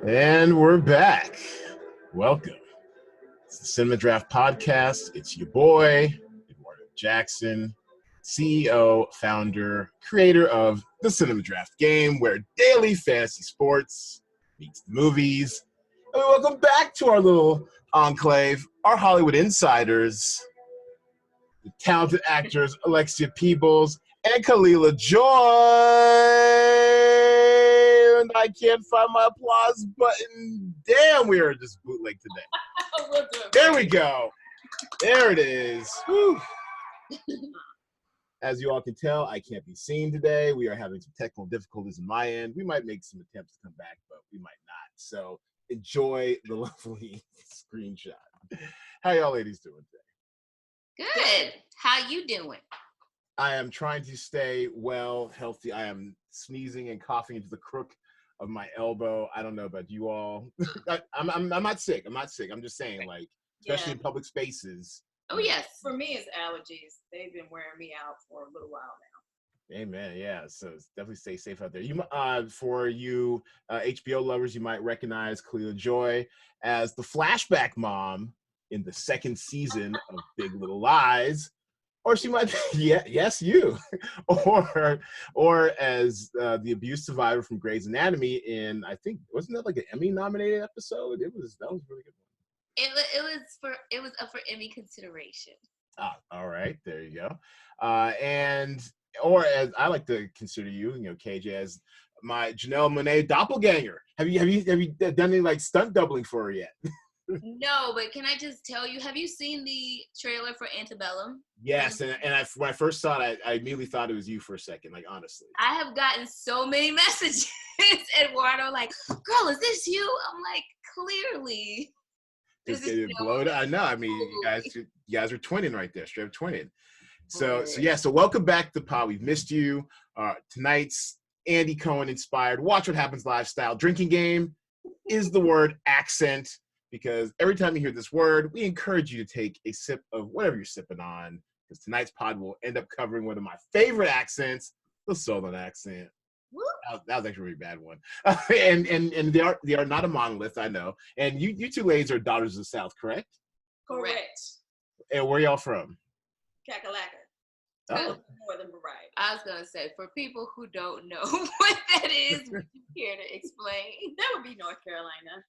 And we're back. Welcome. It's the Cinema Draft Podcast. It's your boy, Eduardo Jackson, CEO, founder, creator of the Cinema Draft game, where daily fantasy sports meets the movies. And we welcome back to our little enclave, our Hollywood insiders, the talented actors Alexia Peebles and Kalila Joy. And I can't find my applause button. Damn, we are just bootleg today. There we go. There it is. Whew. As you all can tell, I can't be seen today. We are having some technical difficulties on my end. We might make some attempts to come back, but we might not. So enjoy the lovely screenshot. How y'all ladies doing today? Good. How you doing? I am trying to stay well, healthy. I am sneezing and coughing into the crook of my elbow. I don't know about you all. I'm not sick. I'm not sick. I'm just saying, like, especially in public spaces. Oh, yes. For me, it's allergies. They've been wearing me out for a little while now. Amen. Yeah. So definitely stay safe out there. You, for you HBO lovers, you might recognize Kalila Joy as the flashback mom in the second season of Big Little Lies. Or she might be, yes, you. or as the abuse survivor from Grey's Anatomy in, I think, wasn't that like an Emmy-nominated episode? That was a really good one. It was up for Emmy consideration. Ah, all right, there you go. Or as I like to consider you, KJ, as my Janelle Monáe doppelganger. Have you done any like stunt doubling for her yet? No, but can I just tell you, have you seen the trailer for Antebellum? Yes, and when I first saw it, I immediately thought it was you for a second, like, honestly. I have gotten so many messages, Eduardo, like, girl, is this you? I'm like, clearly. Just get it blown. I know. I mean, you guys are twinning right there, straight up twinning. So welcome back to the pod. We've missed you. Tonight's Andy Cohen inspired Watch What Happens lifestyle drinking game is the word accent. Because every time you hear this word, we encourage you to take a sip of whatever you're sipping on. Because tonight's pod will end up covering one of my favorite accents, the Southern accent. That was actually a really bad one. And they are not a monolith, I know. And you two ladies are daughters of the South, correct? Correct. And where y'all from? Kakalaka. Oh. Northern variety. I was going to say, for people who don't know what that is, would you care to explain? That would be North Carolina.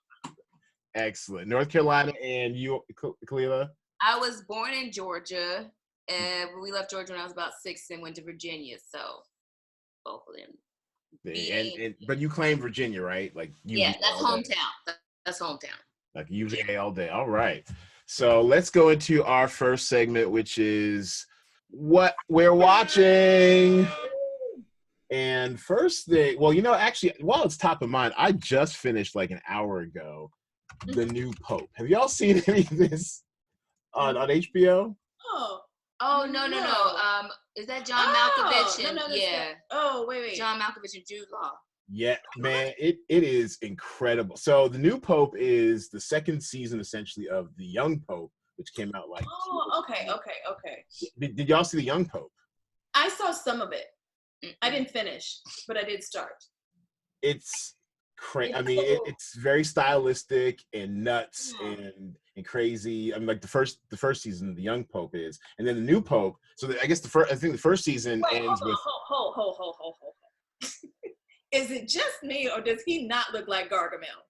Excellent. North Carolina, and you, Kalila? I was born in Georgia, and we left Georgia when I was about 6 and went to Virginia, so both of them. But you claim Virginia, right? Like that's hometown. That's hometown. Like UVA all day. All right. So let's go into our first segment, which is what we're watching. And first thing, actually, while it's top of mind, I just finished like an hour ago The New Pope. Have y'all seen any of this on HBO? Oh, no. Is that John Malkovich? No, yeah. Wait. John Malkovich and Jude Law. Yeah, man, it is incredible. So The New Pope is the second season, essentially, of The Young Pope, which came out like... Oh, okay. Did y'all see The Young Pope? I saw some of it. I didn't finish, but I did start. It's crazy. I mean, it's very stylistic and nuts and crazy. I mean, like the first season, The Young Pope is, and then The New Pope. So I guess I think the first season ends with. Hold. Is it just me, or does he not look like Gargamel?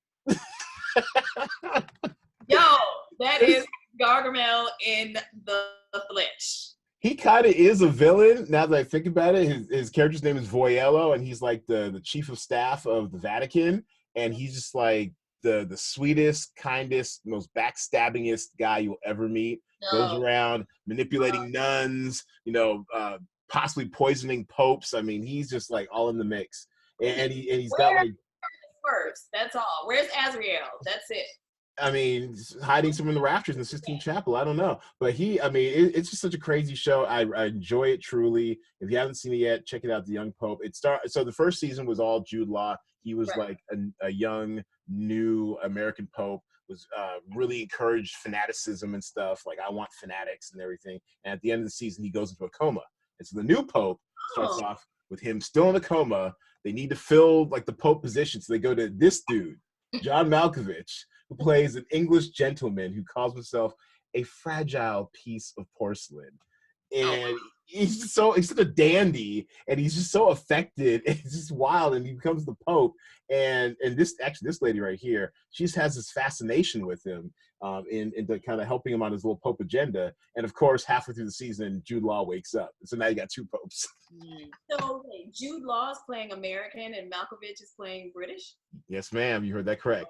Yo, that is Gargamel in the flesh. He kind of is a villain. Now that I think about it, his character's name is Voyello, and he's like the chief of staff of the Vatican, and he's just like the sweetest, kindest, most backstabbingest guy you'll ever meet. Goes around manipulating nuns, possibly poisoning popes. I mean, he's just like all in the mix, and he's got like first. That's all. Where's Azrael? That's it. I mean, hiding somewhere in the rafters in the Sistine Chapel. I don't know. But it's just such a crazy show. I enjoy it truly. If you haven't seen it yet, check it out, The Young Pope. So the first season was all Jude Law. He was like a young, new American Pope, was really encouraged fanaticism and stuff. Like, I want fanatics and everything. And at the end of the season, he goes into a coma. And so the new Pope starts off with him still in a coma. They need to fill like the Pope position. So they go to this dude. John Malkovich, who plays an English gentleman who calls himself a fragile piece of porcelain. Oh, And he's such a dandy, and he's just so affected. It's just wild, and he becomes the Pope. And this lady right here, she just has this fascination with him, into kind of helping him on his little Pope agenda. And of course, halfway through the season, Jude Law wakes up, so now you got two popes. So wait, Jude Law is playing American and Malkovich is playing British? Yes, ma'am, you heard that correct.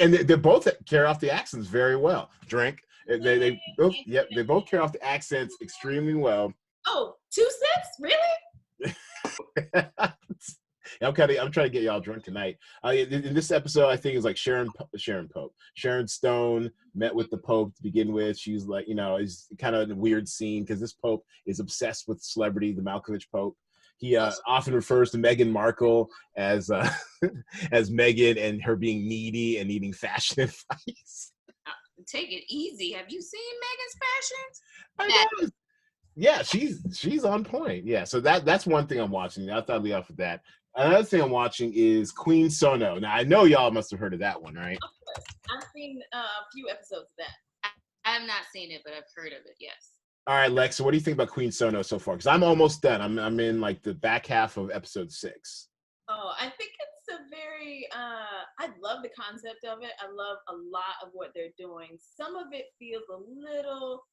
And they both carry off the accents very well. Drink. They both, yep, they both carry off the accents extremely well. Oh, 2 cents? Really? I'm trying to get y'all drunk tonight. In this episode, I think it's like Sharon Stone met with the Pope to begin with. She's like, is kind of a weird scene because this Pope is obsessed with celebrity, the Malkovich Pope. He often refers to Meghan Markle as as Meghan and her being needy and needing fashion advice. take it easy. Have you seen Megan's fashions? I know. Yeah, she's on point. Yeah, so that's one thing I'm watching. I thought I'd lead off with that. Another thing I'm watching is Queen Sono. Now I know y'all must have heard of that one, right? Of course. I've seen a few episodes of that. I have not seen it, but I've heard of it. Yes. All right, Lex. So what do you think about Queen Sono so far? Because I'm almost done. I'm in like the back half of episode 6. Oh, I think it's a very, I love the concept of it. I love a lot of what they're doing. Some of it feels a little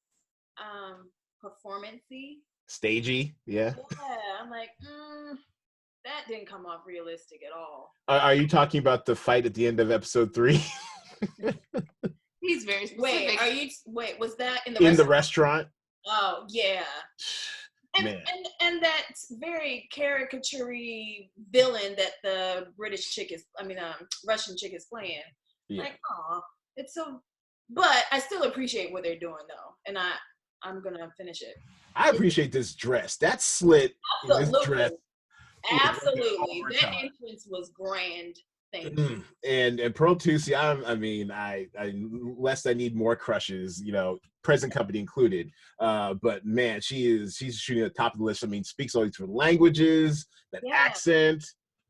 performance-y. Stagey, yeah. Yeah, I'm like, that didn't come off realistic at all. Are you talking about the fight at the end of episode 3? He's very specific. Was that in the restaurant? Oh, yeah. Man. And that very caricature-y villain that the Russian chick is playing. Yeah. Like, it's so. But I still appreciate what they're doing though, and I'm gonna finish it. I appreciate this dress. That slit in this dress. Absolutely, that entrance was grand. Thank you. And Pearl Tusi, lest I need more crushes, present company included. But man, she's shooting at the top of the list. I mean, speaks all these different languages, that accent,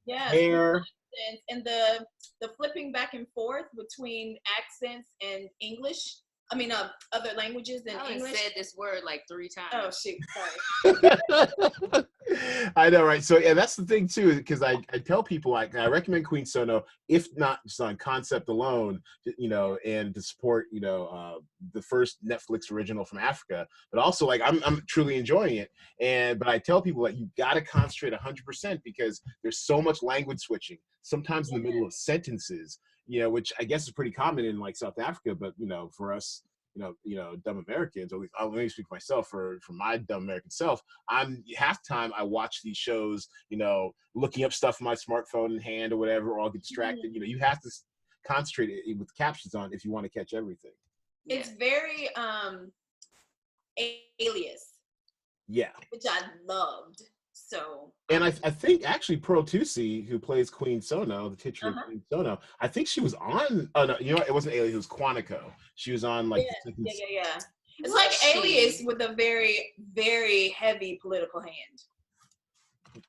hair. And the flipping back and forth between accents and English. I mean, other languages than English. I said this word like 3 times. Oh, shoot. Sorry. I know, right? So, yeah, that's the thing, too, because I tell people, I recommend Queen Sono, if not just on concept alone, and to support, the first Netflix original from Africa. But also, like, I'm truly enjoying it. But I tell people, like, you got to concentrate 100% because there's so much language switching, sometimes in the middle of sentences. Which I guess is pretty common in like South Africa, but for us, dumb Americans, or at least let me speak for myself, for my dumb American self, I'm half the time I watch these shows, looking up stuff on my smartphone in hand or whatever, or I'll get distracted. You have to concentrate with captions on if you want to catch everything. It's very Alias. Yeah. Which I loved. So, and I think actually Pearl Tusi, who plays Queen Sono, the titular Queen Sono, I think she was on. Oh no, it wasn't Alias. It was Quantico. She was on like. Yeah. It's like Alias with a very, very heavy political hand.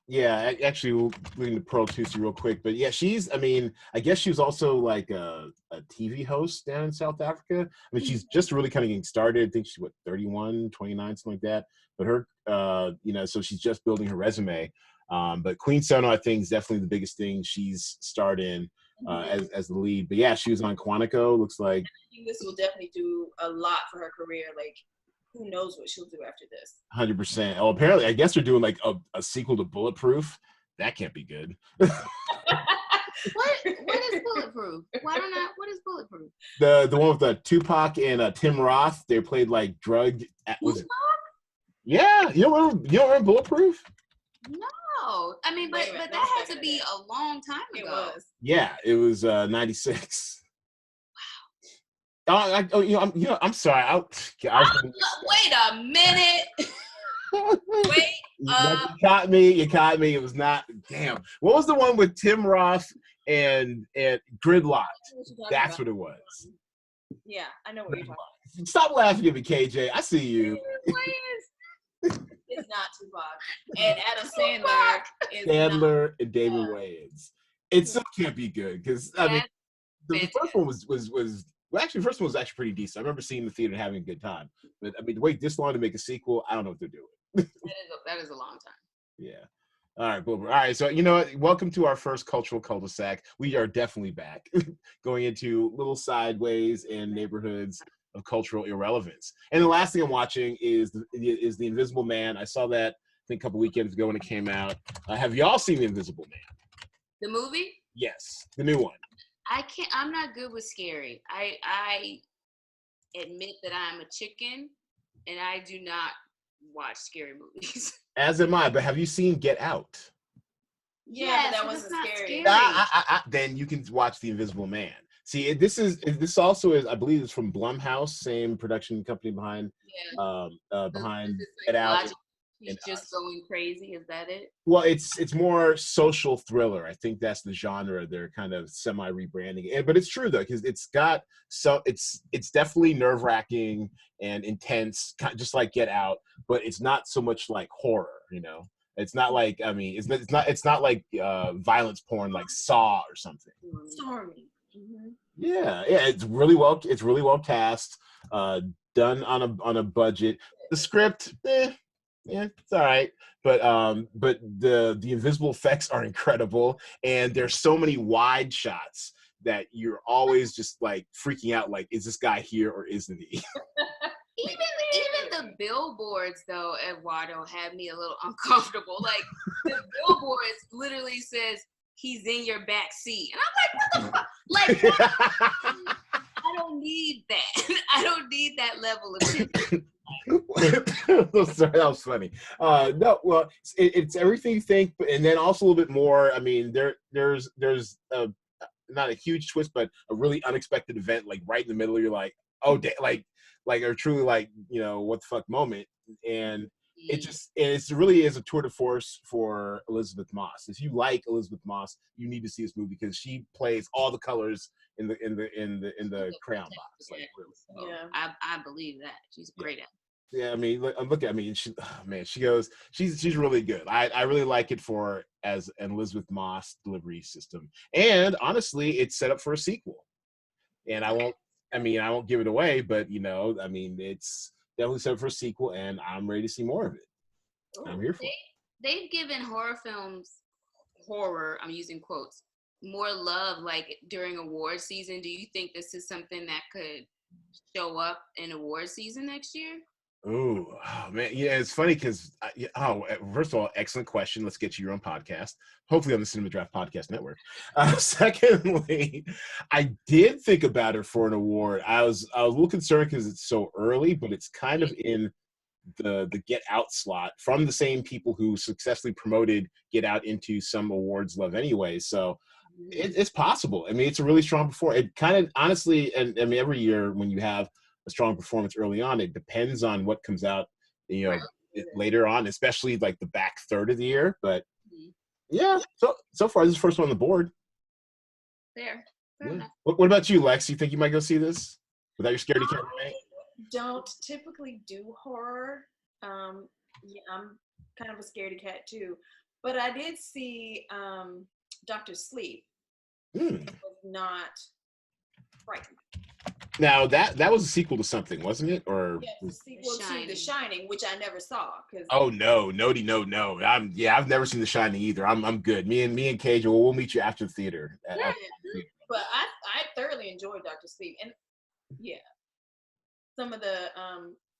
Yeah, actually, we'll look into Pearl Tusi real quick, but yeah, I guess she was also like a TV host down in South Africa. I mean, she's just really kind of getting started. I think she's 31, 29, something like that. But her, so she's just building her resume. But Queen Sono, I think, is definitely the biggest thing she's starred in as the lead. But yeah, she was on Quantico. Looks like. I think this will definitely do a lot for her career. Like, who knows what she'll do after this? 100%. Oh, apparently, I guess they're doing like a sequel to Bulletproof. That can't be good. What is Bulletproof? What is Bulletproof? The one with Tupac and Tim Roth. They played like drug. Yeah, you don't remember Bulletproof? No, I mean, but that had to be a long time ago. It was. Yeah, it was 96. I'm sorry. Wait a minute. Wait. You caught me. It was not. Damn. What was the one with Tim Roth and Gridlocked? That's what it was. Yeah, I know what you're talking about. Stop laughing at me, KJ. I see you. It's not Tupac. And Adam Sandler is Sandler and David Wayans. It still can't be good because I mean. the first one was well, actually, the first one was actually pretty decent. I remember seeing the theater and having a good time. But I mean, to wait this long to make a sequel, I don't know what they're doing. That is a long time. Yeah. All right, Boober. All right, so you know what? Welcome to our first cultural cul-de-sac. We are definitely back, going into little sideways and neighborhoods of cultural irrelevance. And the last thing I'm watching is the Invisible Man. I saw that I think a couple weekends ago when it came out. Have y'all seen the Invisible Man? The movie? Yes, the new one. I'm not good with scary. I admit that I'm a chicken, and I do not watch scary movies. As am I, but have you seen Get Out? Yeah, but that wasn't scary. Then you can watch The Invisible Man. See, this also is, I believe it's from Blumhouse, same production company behind Get Out. He's just going crazy. Is that it? Well, it's more social thriller. I think that's the genre they're kind of semi rebranding it. But it's true though, because it's definitely nerve wracking and intense, just like Get Out. But it's not so much like horror, you know. It's not like it's not like violence porn like Saw or something. Stormy. Mm-hmm. Yeah, it's really well cast. Done on a budget. The script, yeah, it's all right, but the invisible effects are incredible, and there's so many wide shots that you're always just like freaking out, like, is this guy here or isn't he? Even the billboards though, Eduardo, had me a little uncomfortable. Like the billboards literally says he's in your back seat, and I'm like, what the fuck? Like, I don't need that. I don't need that level of attention. Sorry, that was funny. No, well, it's everything you think, and then also a little bit more. I mean, there's not a huge twist, but a really unexpected event, like right in the middle. You're like, oh, like or truly like, you know, what the fuck moment, and it really is a tour de force for Elizabeth Moss. If you like Elizabeth Moss, you need to see this movie because she plays all the colors in the crayon box. Like, really. Yeah, I believe that she's great at it. Yeah, I mean, look at me. She goes. She's really good. I really like it for as an Elizabeth Moss delivery system. And honestly, it's set up for a sequel. And I won't give it away, but you know, I mean, it's definitely set up for a sequel, and I'm ready to see more of it. I'm here for it. They've given horror, I'm using quotes, more love like during award season. Do you think this is something that could show up in award season next year? Oh man, yeah, it's funny because first of all, excellent question. Let's get you your own podcast, hopefully on the Cinema Draft Podcast Network. Secondly, I did think about it for an award. I was a little concerned because it's so early, but it's kind of in the Get Out slot from the same people who successfully promoted Get Out into some awards love anyway. So it's possible. I mean, it's a really strong performance. It kind of honestly, and I mean, every year when you have a strong performance early on, it depends on what comes out, you know, later on, especially like the back third of the year. But yeah, so far this is the first one on the board. Fair Yeah. enough. What about you, Lex? You think you might go see this without your scaredy cat roommate? Don't typically do horror. Yeah, I'm kind of a scaredy cat too, but I did see Dr. Sleep. It was not frightening. Now that was a sequel to something, wasn't it? Or yeah, the sequel to The Shining, which I never saw. Oh no. I've never seen The Shining either. I'm good. Me and KJ, we'll meet you after the theater. But I thoroughly enjoyed Dr. Sleep, and yeah, some of the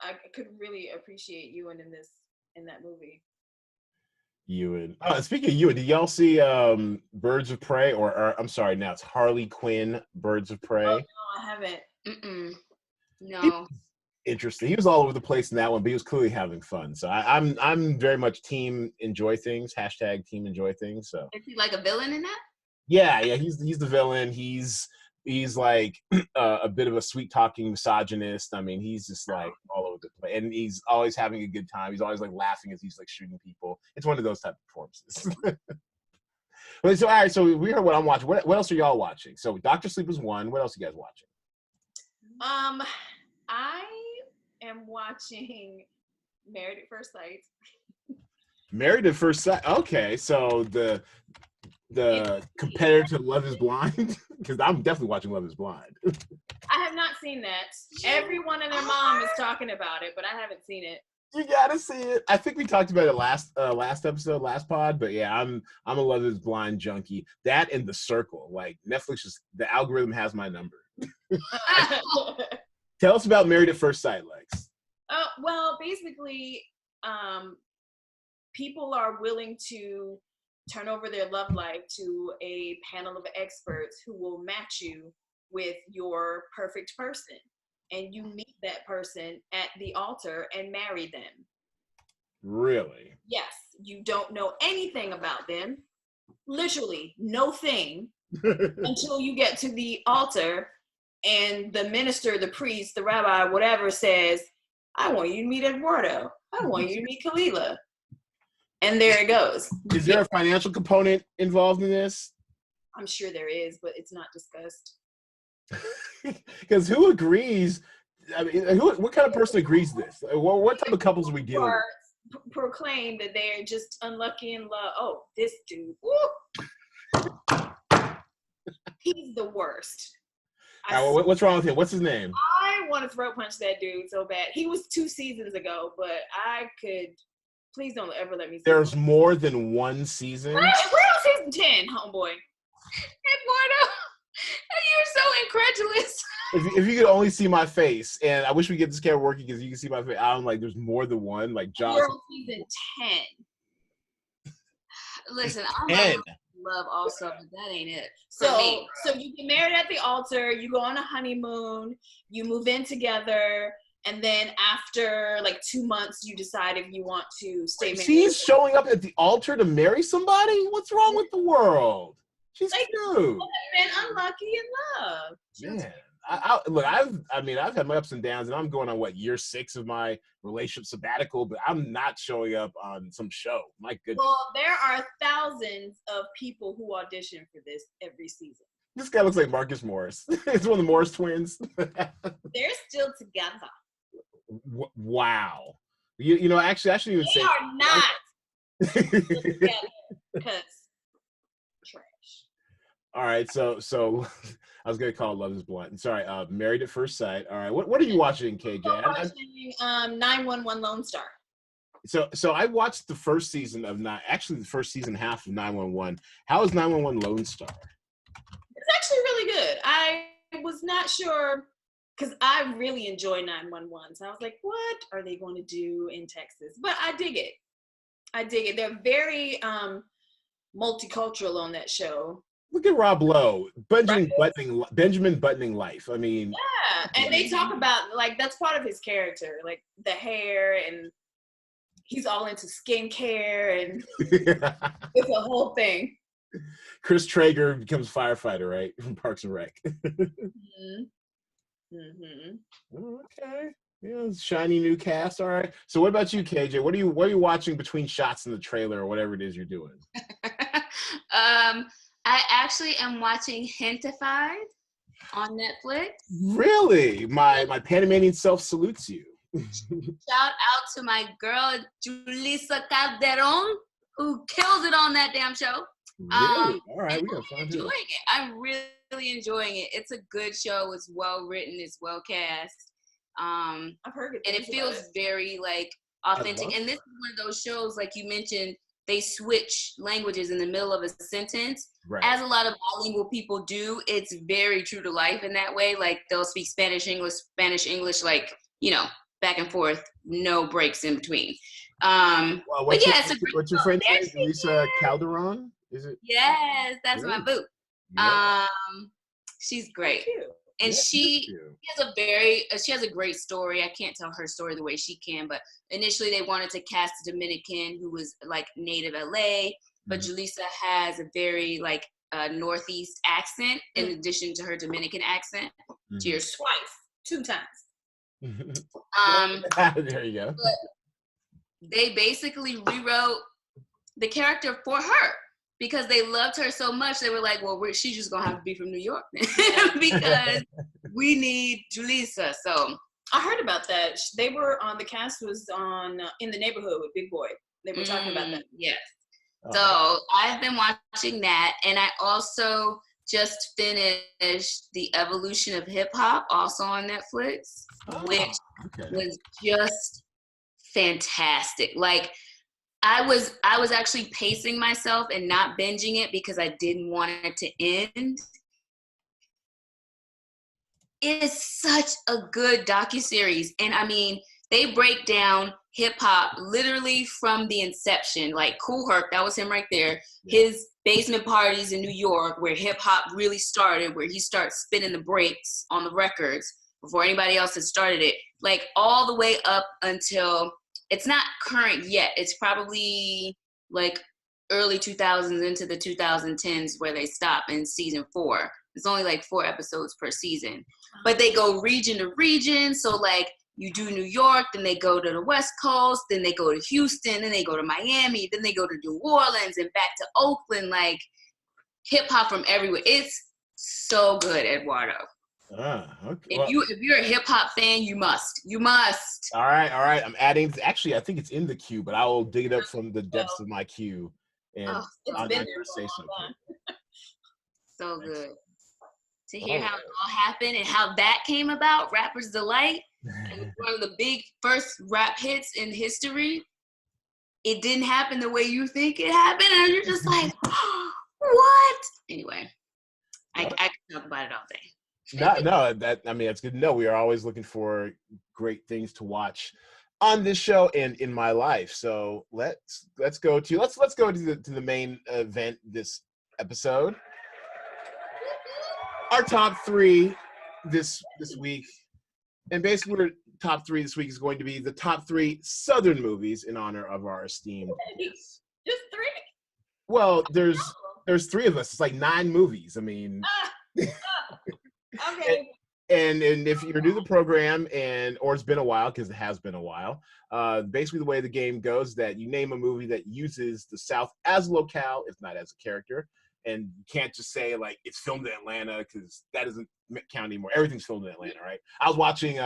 I could really appreciate Ewan in that movie. Ewan. Speaking of Ewan, did y'all see Birds of Prey or I'm sorry, now it's Harley Quinn Birds of Prey? Oh, no, I haven't. No. Interesting. He was all over the place in that one, but he was clearly having fun. So I'm very much team enjoy things. # team enjoy things. So is he like a villain in that? Yeah. He's the villain. He's like a bit of a sweet talking misogynist. I mean, he's just like all over the place, and he's always having a good time. He's always like laughing as he's like shooting people. It's one of those type of performances. But so all right, so we heard what I'm watching. What else are y'all watching? So Dr. Sleep is one. What else are you guys watching? I am watching Married at First Sight. Married at First Sight. Okay, so the competitor to Love Is Blind. Because I'm definitely watching Love Is Blind. I have not seen that. Everyone and their mom is talking about it, but I haven't seen it. You gotta see it. I think we talked about it last episode, last pod. But yeah, I'm a Love Is Blind junkie. That and The Circle. Like Netflix, the algorithm has my number. Tell us about Married at First Sight, Lex. Well, basically, people are willing to turn over their love life to a panel of experts who will match you with your perfect person. And you meet that person at the altar and marry them. Really? Yes. You don't know anything about them. Literally, no thing until you get to the altar and the minister, the priest, the rabbi, whatever says, I want you to meet Eduardo. I want you to meet Kalila. And there it goes. Is there a financial component involved in this? I'm sure there is, but it's not discussed. Because who agrees? I mean, what kind of person agrees to this? What type of couples are we dealing with? Proclaim that they're just unlucky in love. Oh, this dude. He's the worst. What's wrong with him? What's his name? I want to throat punch that dude so bad. He was 2 seasons ago, but I could. Please don't ever let me see There's more than one season? We're on season 10, homeboy. Eduardo, you're so incredulous. If you could only see my face, and I wish we could get this camera working because you can see my face. I'm like, there's more than one. Like Josh. We're on season 10. Listen, I'm love also, but that ain't it. So you get married at the altar, you go on a honeymoon, you move in together, and then after like 2 months, you decide if you want to stay married. She's showing up at the altar to marry somebody? What's wrong with the world? She's cute. People have been unlucky in love. Man. Look, I've had my ups and downs, and I'm going on year 6 of my relationship sabbatical, but I'm not showing up on some show. My goodness. Well, there are thousands of people who audition for this every season. This guy looks like Marcus Morris. It's one of the Morris twins. They're still together. Wow. You know, actually, I shouldn't even say. They are not together because trash. All right, so I was gonna call it Love Is Blind. Sorry, Married at First Sight. All right, what are you watching, KJ? I'm watching 911 Lone Star. So I watched the first season of the first season half of 911. How is 911 Lone Star? It's actually really good. I was not sure because I really enjoy 911. So I was like, what are they going to do in Texas? But I dig it. They're very multicultural on that show. Look at Rob Lowe, Benjamin buttoning life. I mean, yeah, and they talk about like that's part of his character, like the hair, and he's all into skincare, and it's a whole thing. Chris Traeger becomes firefighter, right, from Parks and Rec. Okay, yeah, shiny new cast. All right. So, what about you, KJ? What are you watching between shots in the trailer or whatever it is you're doing? I actually am watching Hentified on Netflix. Really? My Panamanian self salutes you. Shout out to my girl, Julissa Calderon, who kills it on that damn show. Really? All right, we gotta find it. I'm really enjoying it. It's a good show. It's well written. It's well cast. I've heard it. And it feels very like authentic. And this is one of those shows, like you mentioned, they switch languages in the middle of a sentence. Right. As a lot of bilingual people do, it's very true to life in that way. Like they'll speak Spanish, English, like, you know, back and forth, no breaks in between. What's your friend's name? Lisa Calderon? Is it? Yes, that's my boo. Yeah. She's great. And she has a great story. I can't tell her story the way she can, but initially they wanted to cast a Dominican who was like native LA, but Julissa has a very like Northeast accent in addition to her Dominican accent. Cheers. Twice, 2 times. There you go. But they basically rewrote the character for her because they loved her so much. They were like, well, she's just going to have to be from New York because we need Julissa. So I heard about that. They were on, the cast was on In the Neighborhood with Big Boy. They were talking about that. Yes. So I've been watching that. And I also just finished The Evolution of Hip Hop, also on Netflix, which was just fantastic. Like, I was actually pacing myself and not binging it because I didn't want it to end. It is such a good docuseries. And I mean, they break down hip hop literally from the inception. Like Kool Herc, that was him right there. Yeah. His basement parties in New York where hip hop really started, where he starts spinning the breaks on the records before anybody else had started it. Like all the way up until, it's not current yet. It's probably like early 2000s into the 2010s where they stop in season 4. It's only like 4 episodes per season. But they go region to region. So like you do New York, then they go to the West Coast, then they go to Houston, then they go to Miami, then they go to New Orleans and back to Oakland. Like hip hop from everywhere. It's so good, Eduardo. Okay. If you're a hip hop fan, you must. All right. I'm adding. Actually, I think it's in the queue, but I will dig it up from the depths of my queue. And it's been there for a long time. So good. To hear how it all happened and how that came about, Rapper's Delight, one of the big first rap hits in history. It didn't happen the way you think it happened, and you're just like, what? Anyway, I can talk about it all day. No, that's good to know. We are always looking for great things to watch on this show and in my life. So let's go to the main event this episode. Our top 3 this week, and basically our top 3 this week is going to be the top 3 Southern movies in honor of our esteemed guests. Just 3? Well, there's 3 of us. It's like 9 movies. I mean, okay. And if you're new to the program or it's been a while, because it has been a while, basically the way the game goes is that you name a movie that uses the South as a locale, if not as a character. And you can't just say like it's filmed in Atlanta because that doesn't count anymore. Everything's filmed in Atlanta, right? I was watching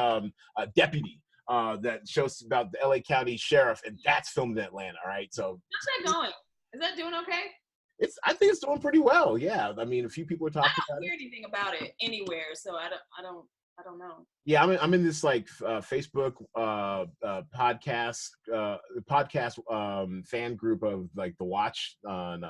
Deputy that shows about the LA County Sheriff, and that's filmed in Atlanta, right? So how's that going? Is that doing okay? I think it's doing pretty well. Yeah, I mean, a few people are talking about it. I don't hear anything about it anywhere, so I don't know. Yeah, I'm in this like Facebook podcast fan group of like the Watch on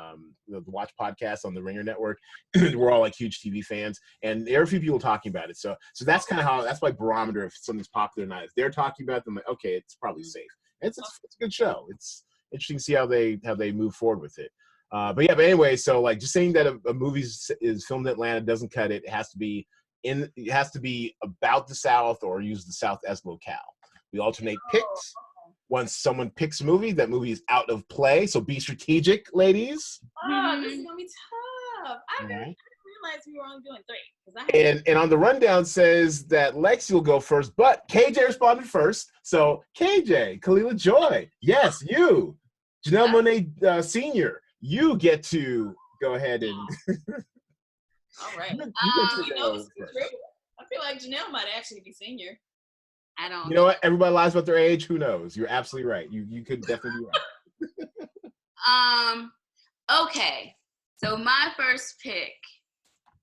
the Watch podcast on the Ringer Network. We're all like huge TV fans, and there are a few people talking about it. So that's kind of that's my barometer if something's popular or not. If they're talking about it, I'm like, okay, it's probably safe. It's a good show. It's interesting to see how they move forward with it. But anyway, so like just saying that a movie is filmed in Atlanta doesn't cut it. It has to be about the South or use the South as locale. We alternate picks. Once someone picks a movie, that movie is out of play. So be strategic, ladies. Oh, this is gonna be tough. I didn't realize we were only doing 3. And on the rundown says that Lexi will go first, but KJ responded first. So KJ, Kalila Joy, yes, you, Janelle Monáe Sr., you get to go ahead and. All right. I feel like Janelle might actually be senior. I don't. You know what? Everybody lies about their age. Who knows? You're absolutely right. You could definitely be right. Okay. So my first pick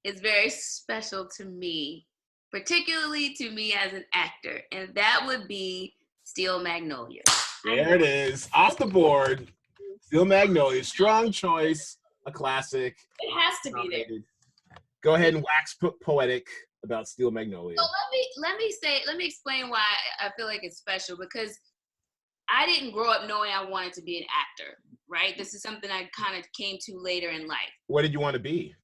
is very special to me, particularly to me as an actor, and that would be Steel Magnolia. There it is, off the board. Steel Magnolia, strong choice, a classic. It has to be there. Go ahead and wax poetic about Steel Magnolia. So let me explain why I feel like it's special, because I didn't grow up knowing I wanted to be an actor, right? This is something I kind of came to later in life. What did you want to be?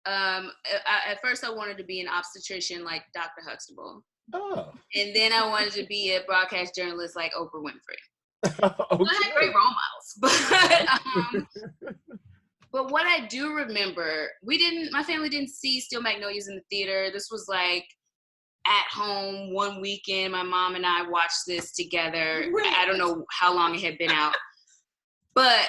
At first I wanted to be an obstetrician like Dr. Huxtable. Oh. And then I wanted to be a broadcast journalist like Oprah Winfrey. Okay. I had great role models, but what I do remember, my family didn't see Steel Magnolias in the theater. This was like at home one weekend. My mom and I watched this together. I don't know how long it had been out, but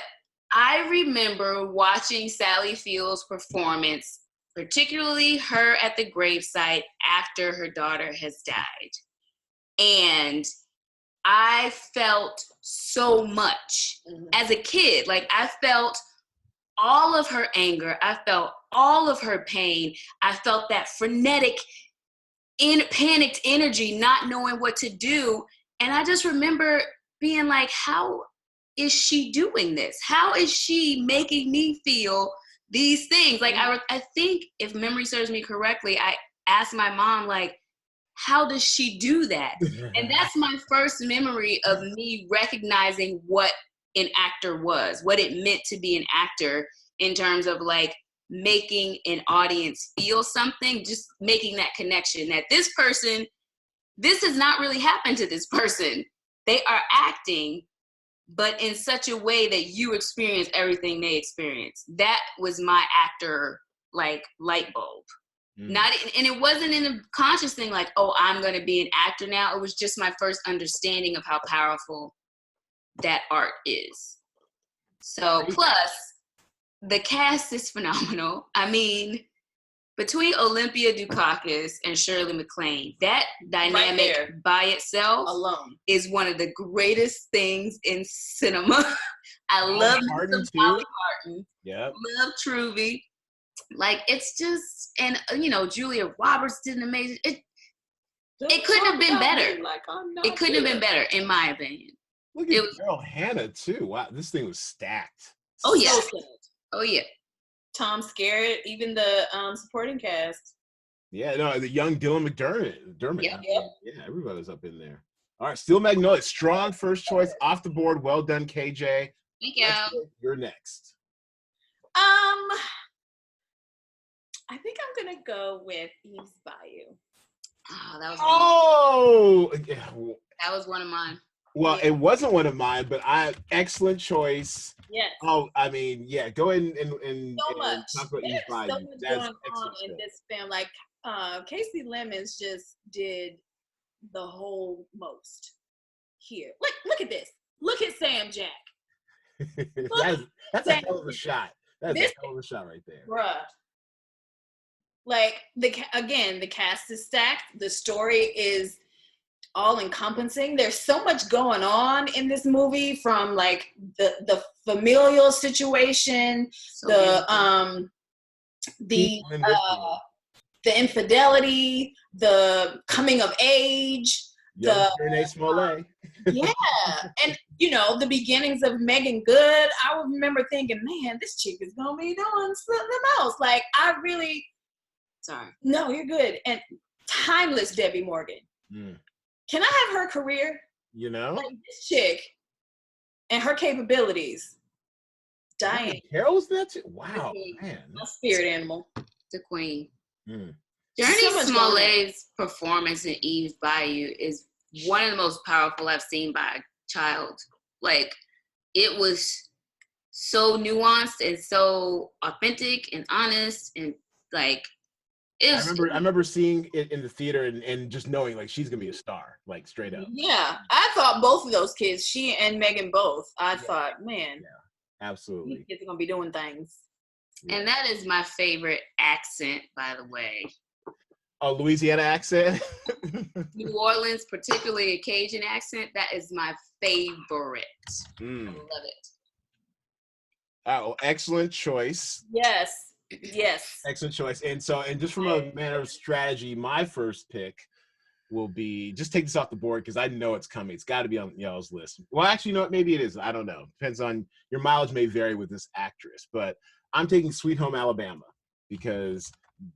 I remember watching Sally Field's performance, particularly her at the gravesite after her daughter has died. And I felt so much as a kid. Like I felt all of her anger. I felt all of her pain. I felt that frenetic, panicked energy, not knowing what to do. And I just remember being like, how is she doing this? How is she making me feel these things? Like, I think if memory serves me correctly, I asked my mom, like, how does she do that? And that's my first memory of me recognizing what an actor was, what it meant to be an actor in terms of like making an audience feel something, just making that connection that this person, this has not really happened to this person. They are acting, but in such a way that you experience everything they experience. That was my actor, like, light bulb. Not, and it wasn't in a conscious thing like, oh, I'm going to be an actor now. It was just my first understanding of how powerful that art is. So plus the cast is phenomenal. I mean, between Olympia Dukakis and Shirley MacLaine, that dynamic right by itself alone is one of the greatest things in cinema. I love Dolly Parton. Yep. Love Truvy. Like, it's just, and you know, Julia Roberts did an amazing. It couldn't have been better. Like, it couldn't have been better, in my opinion. Look at Daryl Hannah too. Wow, this thing was stacked. Oh yeah. Oh yeah. Tom Skerritt, even the supporting cast. Yeah, no, the young Dylan McDermott. Yep. Yeah, everybody's up in there. All right, Steel Magnolia, strong first choice off the board. Well done, KJ. Thank you. You're next. I think I'm gonna go with Eve's Bayou. Oh, that was. That was one of mine. Well, it wasn't one of mine, but excellent choice. Yes. Oh, I mean, yeah. Go ahead and talk about Eve's Bayou. So much going on in this film. Like, Casey Lemons just did the whole most here. Look at this. Look at Sam Jack. That's a hell of a shot. That's a hell of a shot right there, bruh. Like, the cast is stacked. The story is all encompassing. There's so much going on in this movie, from like the familial situation, the infidelity, the coming of age, Smollett. Yeah, and you know, the beginnings of Megan Good. I remember thinking, man, this chick is gonna be doing something else. Like, I really. Sorry. No, you're good. And timeless Debbie Morgan. Can I have her career? You know? Like, this chick and her capabilities. Diane. Carol's that too? Wow, man. My spirit animal. The queen. Journey Smollett's performance in Eve's Bayou is one of the most powerful I've seen by a child. Like, it was so nuanced and so authentic and honest, and like, I remember seeing it in the theater and just knowing, like, she's gonna be a star, like, straight up. Yeah, I thought both of those kids, she and Megan both. I thought, man, absolutely, these kids are gonna be doing things. Yeah. And that is my favorite accent, by the way. Oh, Louisiana accent. New Orleans, particularly a Cajun accent. That is my favorite. I love it. Oh, excellent choice. Yes. Excellent choice. And just from a matter of strategy, my first pick will be, just take this off the board because I know it's coming. It's got to be on y'all's list. Well, actually, you know what? Maybe it is. I don't know. Depends on, your mileage may vary with this actress, but I'm taking Sweet Home Alabama because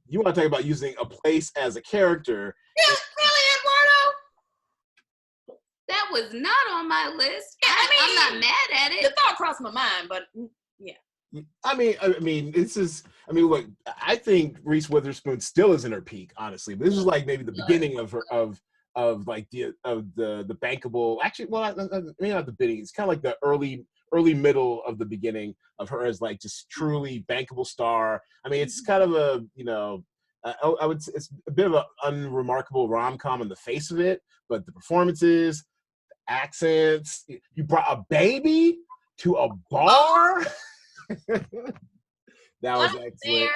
you want to talk about using a place as a character. Yeah, really, Eduardo? That was not on my list. Yeah, I'm not mad at it. The thought crossed my mind, but yeah. I mean, look, I think Reese Witherspoon still is in her peak, honestly. But this is like maybe the beginning of her of the bankable. Actually, well, maybe not the beginning. It's kind of like the early middle of the beginning of her as like just truly bankable star. I mean, it's kind of a, you know, I would say it's a bit of an unremarkable rom-com on the face of it, but the performances, the accents, you brought a baby to a bar. That was excellent.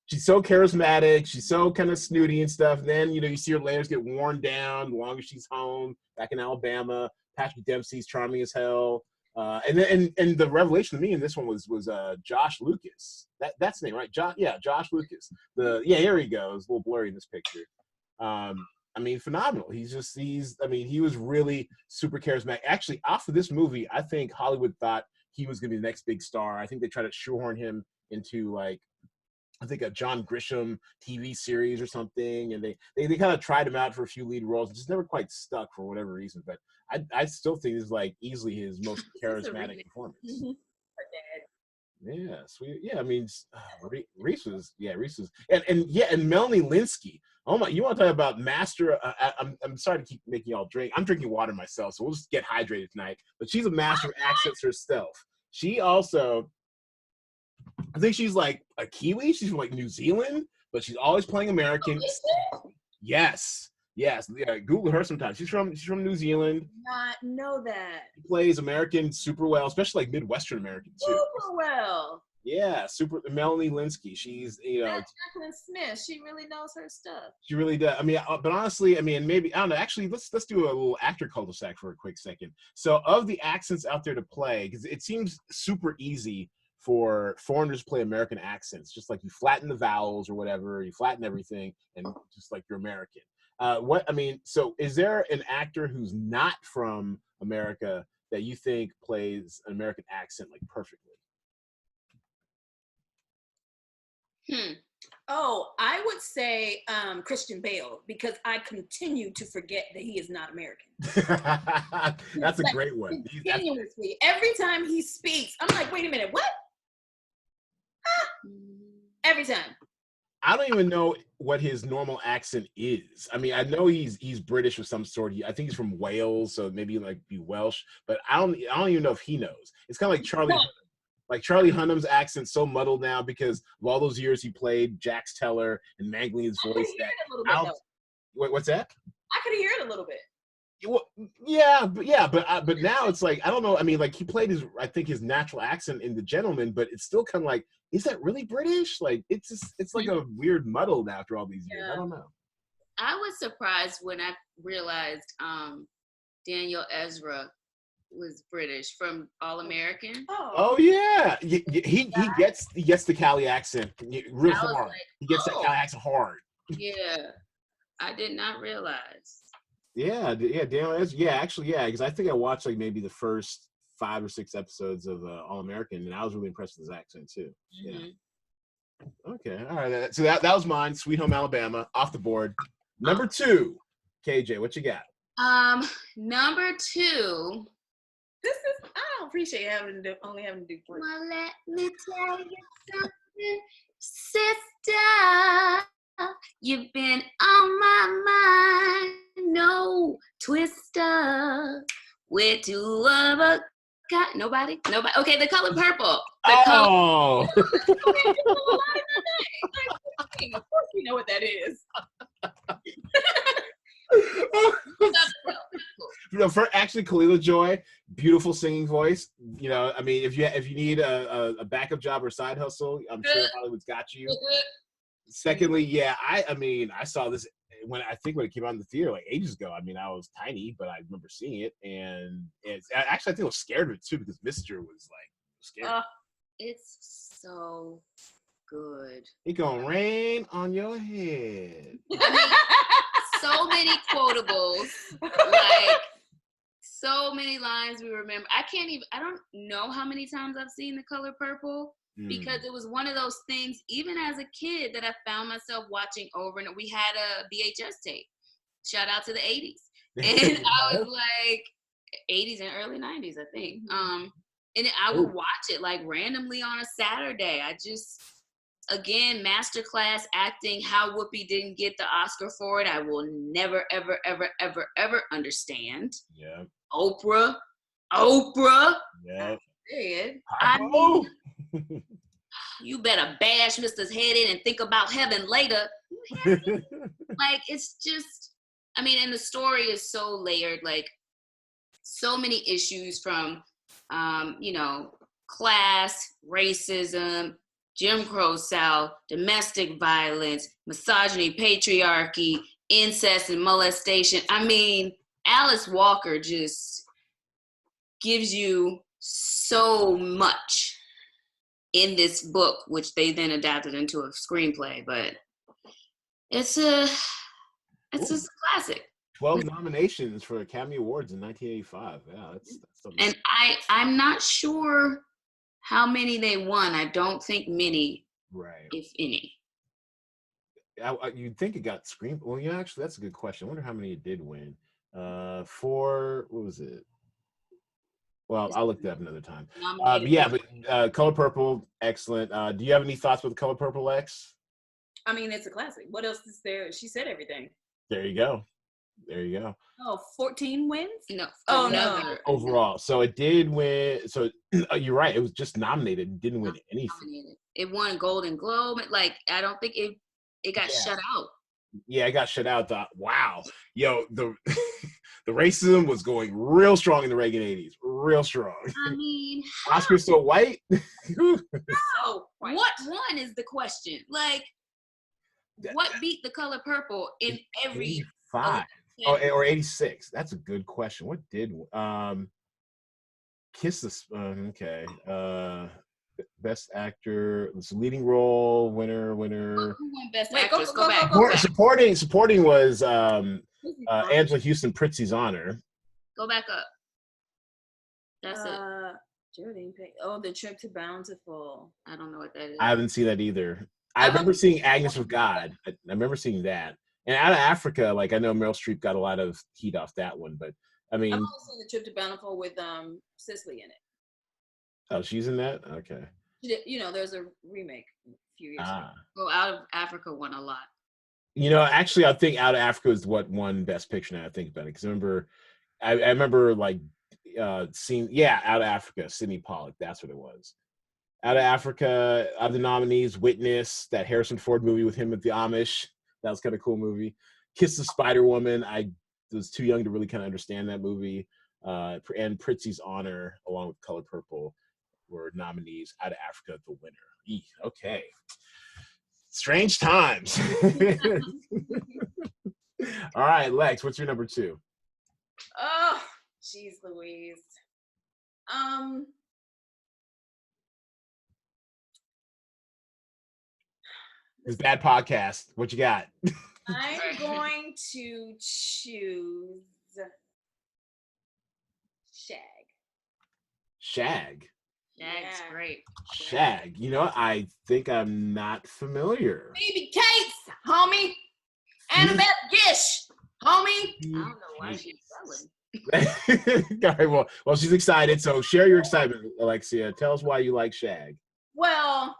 She's so charismatic. She's so kind of snooty and stuff. And then, you know, you see her layers get worn down the longer she's home back in Alabama. Patrick Dempsey's charming as hell. And the revelation to me in this one was Josh Lucas. That's the name, right? Josh Lucas. Here he goes. A little blurry in this picture. I mean, phenomenal. He was really super charismatic. Actually, off of this movie, I think Hollywood thought he was going to be the next big star. I think they tried to shoehorn him into like, I think a John Grisham TV series or something, and they kind of tried him out for a few lead roles. It just never quite stuck for whatever reason. But I still think this is like easily his most charismatic performance. Yeah, sweet. Yeah, I mean, Reese was, and Melanie Linsky. Oh my, you want to talk about master? I'm sorry to keep making y'all drink. I'm drinking water myself, so we'll just get hydrated tonight. But she's a master of accents herself. She also, I think she's like a Kiwi. She's from like New Zealand, but she's always playing American. Yes. Yeah, Google her sometimes. She's from New Zealand. Not know that. She plays American super well, especially like Midwestern American too. Super well. Yeah, Melanie Linsky. She's Jacqueline Smith. She really knows her stuff. She really does. I mean, but honestly, I mean, maybe I don't know. Actually, let's do a little actor cul-de-sac for a quick second. So, of the accents out there to play, because it seems super easy for foreigners to play American accents, just like you flatten the vowels or whatever, you flatten everything, and just like you're American. So is there an actor who's not from America that you think plays an American accent like perfectly? Oh, I would say Christian Bale, because I continue to forget that he is not American. That's a great one. Continuously. Every time he speaks, I'm like, wait a minute, what? Every time. I don't even know what his normal accent is. I mean, I know he's British of some sort. I think he's from Wales, so maybe like be Welsh. But I don't even know if he knows. It's kind of like Charlie. Like Charlie Hunnam's accent's so muddled now because of all those years he played Jax Teller and mangling his voice. What's that? I could hear it a little bit. But now it's like I don't know. I mean, like he played his natural accent in The Gentleman, but it's still kind of like, is that really British? Like it's like a weird muddle after all these years. I don't know. I was surprised when I realized Daniel Ezra was British from All American. Oh yeah, he gets the Cali accent real hard. Like, he gets that Cali accent hard. Yeah, I did not realize. Yeah, Daniel Ezra. Yeah, actually, because I think I watched like maybe the first 5 or 6 episodes of All American, and I was really impressed with his accent too. Mm-hmm. Yeah. Okay, all right. So that was mine. Sweet Home Alabama off the board. Number 2, KJ, what you got? Number 2. I don't appreciate only having to do 3. Well, let me tell you something, sister. You've been on my mind, no twister. We're 2 of a kind. Nobody. Okay, The Color Purple. Color. Of course, you know what that is. Actually, Kalila Joy, beautiful singing voice. You know, I mean, if you need a backup job or side hustle, I'm sure Hollywood's got you. Secondly, I saw this when it came out in the theater like ages ago. I mean, I was tiny, but I remember seeing it, and I think I was scared of it too because Mister was like scared. It's so good. It gonna rain on your head. I mean, so many quotables, like so many lines we remember. I don't know how many times I've seen The Color Purple because it was one of those things, even as a kid, that I found myself watching over and we had a VHS tape. Shout out to the 80s. And I was like, 80s and early 90s, I think. And I would watch it like randomly on a Saturday. I just, again, masterclass acting. How Whoopi didn't get the Oscar for it, I will never, ever, ever, ever, ever understand. Yeah. Oprah. Yeah. I mean, you better bash Mr.'s head in and think about heaven later. Like, it's just, I mean, and the story is so layered, like so many issues from, class, racism, Jim Crow South, domestic violence, misogyny, patriarchy, incest and molestation. I mean, Alice Walker just gives you so much in this book, which they then adapted into a screenplay. But it's just a classic. 12 nominations for Academy Awards in 1985. Yeah, that's something. And I'm not sure how many they won. I don't think many, right, if any. You'd think it got screen. Well, yeah, actually, that's a good question. I wonder how many it did win. For what was it? Well, I'll look that up another time. But Color Purple, excellent. Do you have any thoughts with Color Purple, Lex? I mean, it's a classic. What else is there? She said everything. There you go. Oh, 14 wins? No. Oh, no. Overall. So it did win. So you're right. It was just nominated. It didn't win anything. It won Golden Globe. Like, I don't think it got shut out. Yeah, it got shut out. Wow. Yo, the racism was going real strong in the Reagan 80s. Real strong. I mean, Oscar's so white. No. What one is the question? Like, what beat The Color Purple in every 85 or 86? That's a good question. What did Kiss this? Okay. Best actor, leading role, winner. Who won Best Wait, Actress? go back. Supporting was Angela Houston, Pritzi's Honor. Go back up. That's it. Geraldine Payne. Oh, The Trip to Bountiful. I don't know what that is. I haven't seen that either. I remember seeing Agnes of God. I remember seeing that. And Out of Africa, like I know Meryl Streep got a lot of heat off that one, but I mean, I've only seen The Trip to Bountiful with Cicely in it. Oh, she's in that? Okay. You know, there's a remake a few years ago. Well, Out of Africa won a lot. You know, actually, I think Out of Africa is what won Best Picture now I think about it. Because I remember like seeing, Out of Africa, Sidney Pollack. That's what it was. Out of Africa, of the nominees, Witness, that Harrison Ford movie with him at the Amish. That was kind of a cool movie. Kiss the Spider Woman. I was too young to really kind of understand that movie. And Pritzi's Honor, along with Color Purple, were nominees. Out of Africa, the winner. Okay. Strange times. All right, Lex, what's your number 2? Oh, jeez Louise. This bad podcast. What you got? I'm going to choose Shag. Shag's great. Shag. You know, I think I'm not familiar. Baby Kate's, homie. Annabeth Gish, homie. I don't know why she's selling. All right, well, she's excited. So share your excitement, Alexia. Tell us why you like Shag. Well,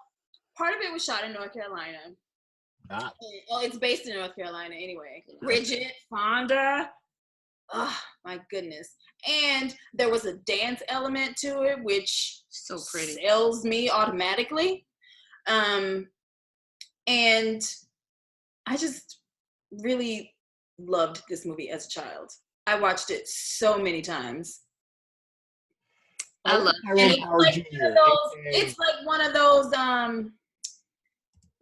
part of it was shot in North Carolina. Ah. Well, it's based in North Carolina anyway. Bridget Fonda. Oh, my goodness. And there was a dance element to it, which so pretty sells me automatically. And I just really loved this movie as a child. I watched it so many times. I love it. It's like one of those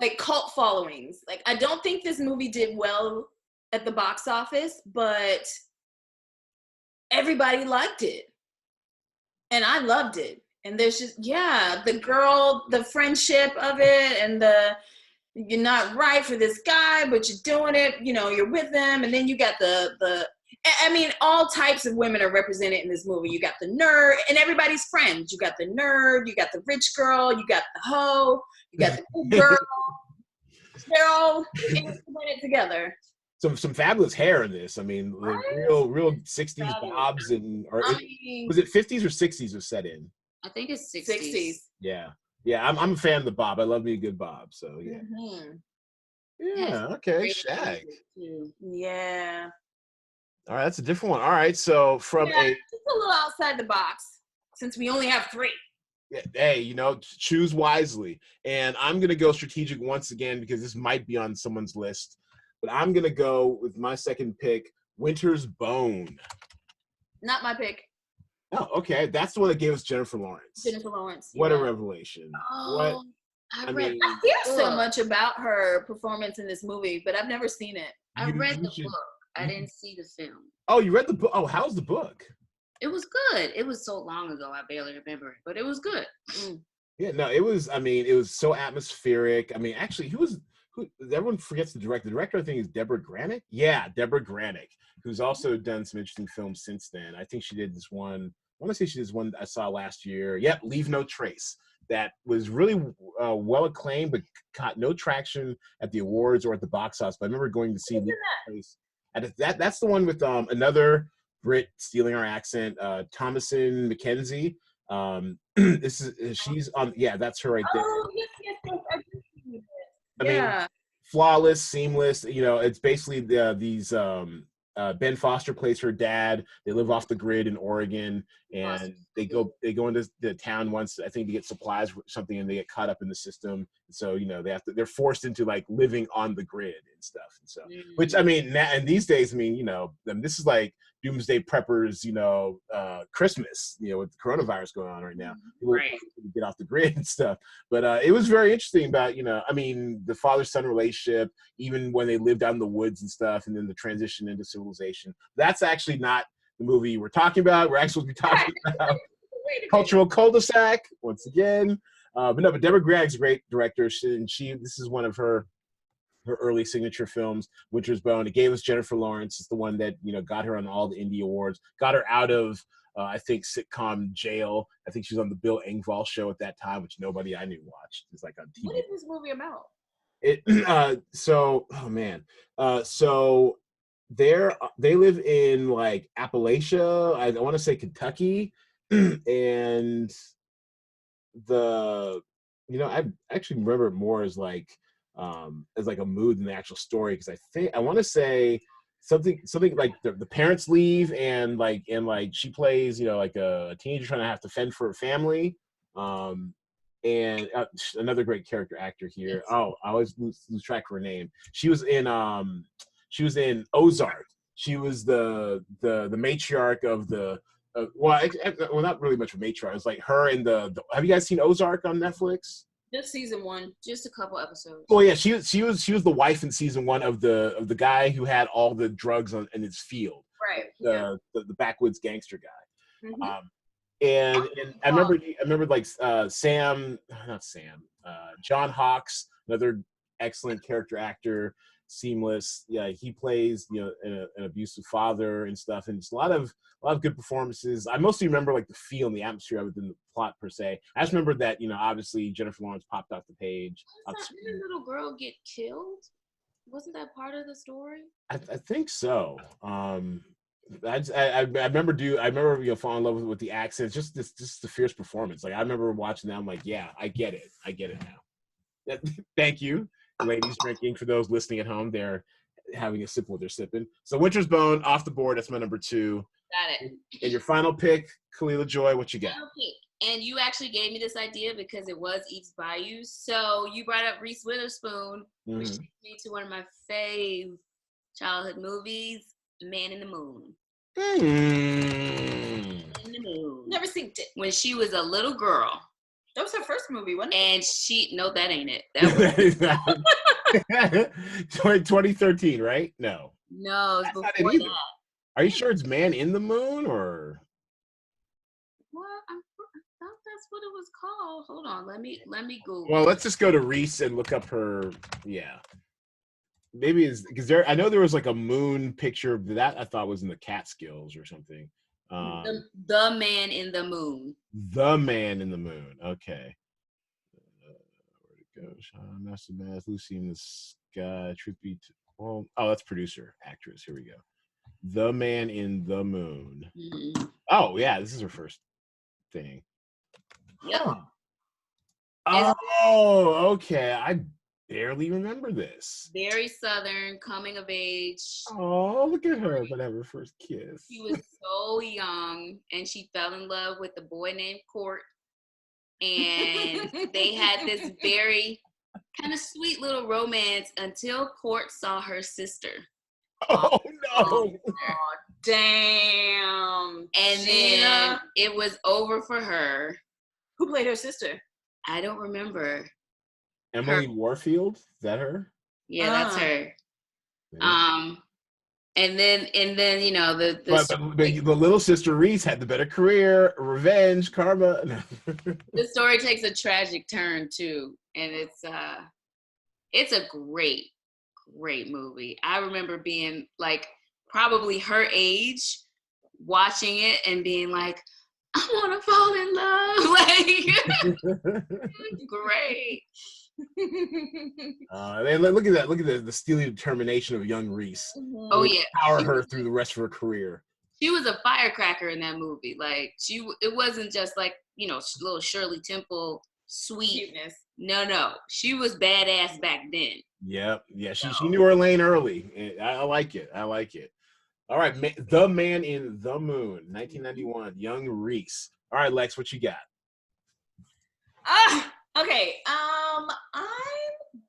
like cult followings. Like, I don't think this movie did well at the box office, but everybody liked it. And I loved it. And there's just, the friendship of it, and you're not right for this guy, but you're doing it, you're with them. And then you got all types of women are represented in this movie. You got the nerd, and everybody's friends. You got the nerd, you got the rich girl, you got the hoe, you got the cool girl. They're all it together. Some fabulous hair in this. I mean, real 60s bobs, was it 50s or 60s was set in? I think it's 60s. Yeah. I'm a fan of the bob. I love me a good bob. So yeah. Mm-hmm. Yeah. Okay. Shag. Yeah. All right, that's a different one. All right, so just a little outside the box, since we only have 3. Hey, choose wisely. And I'm going to go strategic once again because this might be on someone's list. But I'm going to go with my second pick, Winter's Bone. Not my pick. Oh, okay. That's the one that gave us Jennifer Lawrence. What a revelation. Oh, I hear so much about her performance in this movie, but I've never seen it. I read the book. I didn't see the film. Oh, you read the book? Oh, how's the book? It was good. It was so long ago, I barely remember it, but it was good. Yeah, no, it was. I mean, it was so atmospheric. I mean, actually, who? Everyone forgets the director. The director, I think, is Deborah Granick. Yeah, Deborah Granick, who's also done some interesting films since then. I think she did this one. I want to say she did this one I saw last year. Yep, Leave No Trace. That was really well acclaimed, but got no traction at the awards or at the box office. But I remember going to see Leave No Trace. And that's the one with another Brit stealing our accent, Thomasin McKenzie. This is she's on. Yeah, that's her right there. Oh yes. I mean, flawless, seamless. You know, it's basically these. Ben Foster plays her dad. They live off the grid in Oregon, and they go into the town once, I think, to get supplies or something, and they get caught up in the system. So they're forced into like living on the grid and stuff. And so, which I mean, and these days, I mean, this is like doomsday preppers, Christmas, with the coronavirus going on right now. People get off the grid and stuff. But it was very interesting about, I mean, the father-son relationship, even when they lived out in the woods and stuff, and then the transition into civilization. That's actually not the movie we're talking about. We're actually supposed to be talking about Cultural Cul-de-sac once again. But Deborah Gragg's a great director. This is one of her early signature films, Winter's Bone. It gave us Jennifer Lawrence. It's the one that got her on all the indie awards, got her out of I think sitcom jail. I think she was on the Bill Engvall show at that time, which nobody I knew watched. It's like on TV. What is this movie about? So they live in like Appalachia. I want to say Kentucky, and I actually remember it more as like a mood than the actual story, because I want to say something like the parents leave and she plays like a teenager trying to have to fend for her family, and another great character actor here. Oh, I always lose track of her name. She was in Ozark. She was the matriarch of the not really much of a matriarch. It's like her and the have you guys seen Ozark on Netflix? Just season 1, just a couple episodes. Oh yeah, she was the wife in season 1 of the guy who had all the drugs in his field, right? The backwoods gangster guy. Mm-hmm. And I remember like John Hawkes, another excellent character actor, seamless. Yeah, he plays an abusive father and stuff, and it's a lot of good performances. I mostly remember like the feel and the atmosphere of it than the plot per se. I just remember that obviously Jennifer Lawrence popped off the page. Didn't the little girl get killed? Wasn't that part of the story? I think so. I remember falling in love with the accents, just the fierce performance. Like I remember watching that, I'm like, yeah, I get it now. Thank you, ladies drinking. For those listening at home, they're having a sip while they're sipping. So Winter's Bone off the board. That's my number 2. Got it. And your final pick, Kalila Joy, what you got? Okay. And you actually gave me this idea because it was Eve's Bayou. So you brought up Reese Witherspoon, which takes me to one of my fave childhood movies, Man in the Moon. Man in the Moon. Never seen it. When she was a little girl. That was her first movie, wasn't it? And no, that ain't it. That was 2013, right? No, it's before that. Are you sure it's Man in the Moon or? Well, I thought that's what it was called. Hold on, let me Google. Well, let's just go to Reese and look up her. Yeah, maybe it's because I know there was like a moon picture that I thought was in the Catskills or something. The Man in the Moon. The Man in the Moon. Okay. Where'd it go? Sean Master Math, Lucy in the Sky. Truth be told, that's producer, actress. Here we go. The Man in the Moon. Mm-hmm. Oh yeah, this is her first thing. Yep. Huh. Oh, okay. I barely remember this. Very Southern, coming of age. Oh, look at her! But have her first kiss. She was so young, and she fell in love with a boy named Court, and they had this very kind of sweet little romance until Court saw her sister. Oh no! Oh, damn. And then it was over for her. Who played her sister? I don't remember. Emily Warfield? Is that her? Yeah, that's her. Yeah. And then you know but the little sister Reese had the better career, revenge, karma. The story takes a tragic turn too, and it's a great movie. I remember being like probably her age, watching it and being like, I want to fall in love. Like, great. And look at that! Look at the steely determination of young Reese. Oh yeah, power her through the rest of her career. She was a firecracker in that movie. Like it wasn't just like little Shirley Temple sweet cuteness. No, she was badass back then. Yep, yeah, she knew her lane early. I like it. All right, The Man in the Moon, 1991, young Reese. All right, Lex, what you got? Okay. I'm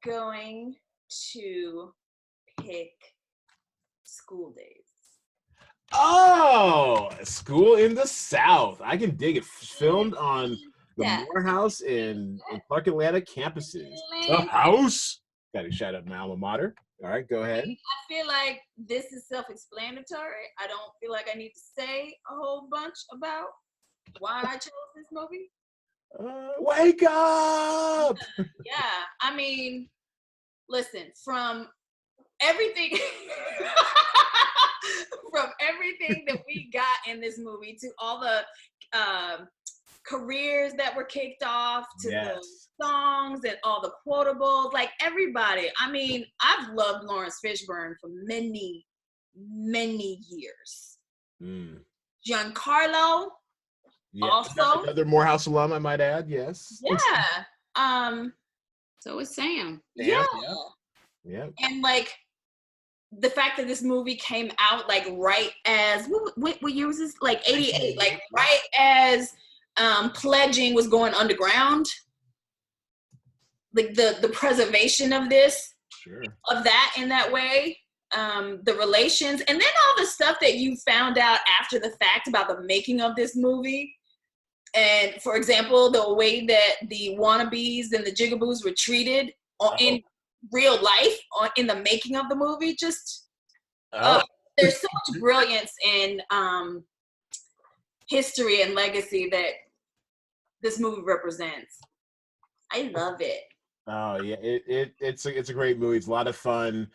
going to pick School Days. Oh, School in the South. I can dig it. Filmed on the Morehouse and Clark Atlanta campuses. The House. Got to shout out my alma mater. All right, go ahead. I feel like this is self-explanatory. I don't feel like I need to say a whole bunch about why I chose this movie. Wake up! Yeah, I mean, listen, from everything that we got in this movie to all the careers that were kicked off to the songs and all the quotables, like everybody. I mean, I've loved Lawrence Fishburne for many, many years. Giancarlo. Yeah, also another Morehouse alum, I might add. Yes. Yeah. So is Sam. Yeah. And like the fact that this movie came out like right as what year was this? Like 88. Like right as pledging was going underground. Like the preservation of this, of that in that way. The relations, and then all the stuff that you found out after the fact about the making of this movie. And for example, the way that the wannabes and the jigaboos were treated in real life in the making of the movie, just there's so much brilliance in history and legacy that this movie represents. I love it. Oh yeah, it's a great movie. It's a lot of fun.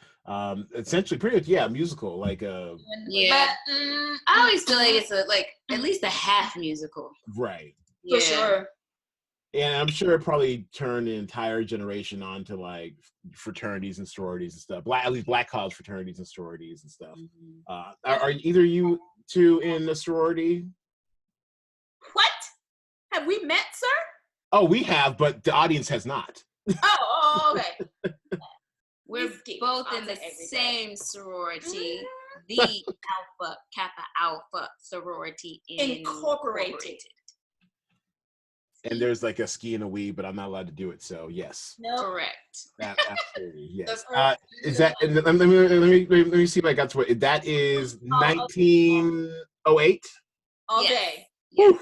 Essentially, pretty much, a musical. Like I always feel like it's at least a half musical. Right. For sure. And I'm sure it probably turned an entire generation on to like fraternities and sororities and stuff. At least black college fraternities and sororities and stuff. Are either you two in a sorority? What? Have we met, sir? Oh, we have, but the audience has not. Oh, okay. We're both in the same sorority, the Alpha Kappa Alpha sorority Incorporated. And there's like a ski and a wee, but I'm not allowed to do it. So yes, correct. Absolutely, yes. Is that? And let me see if I got to it. That is 1908. All day. Yes.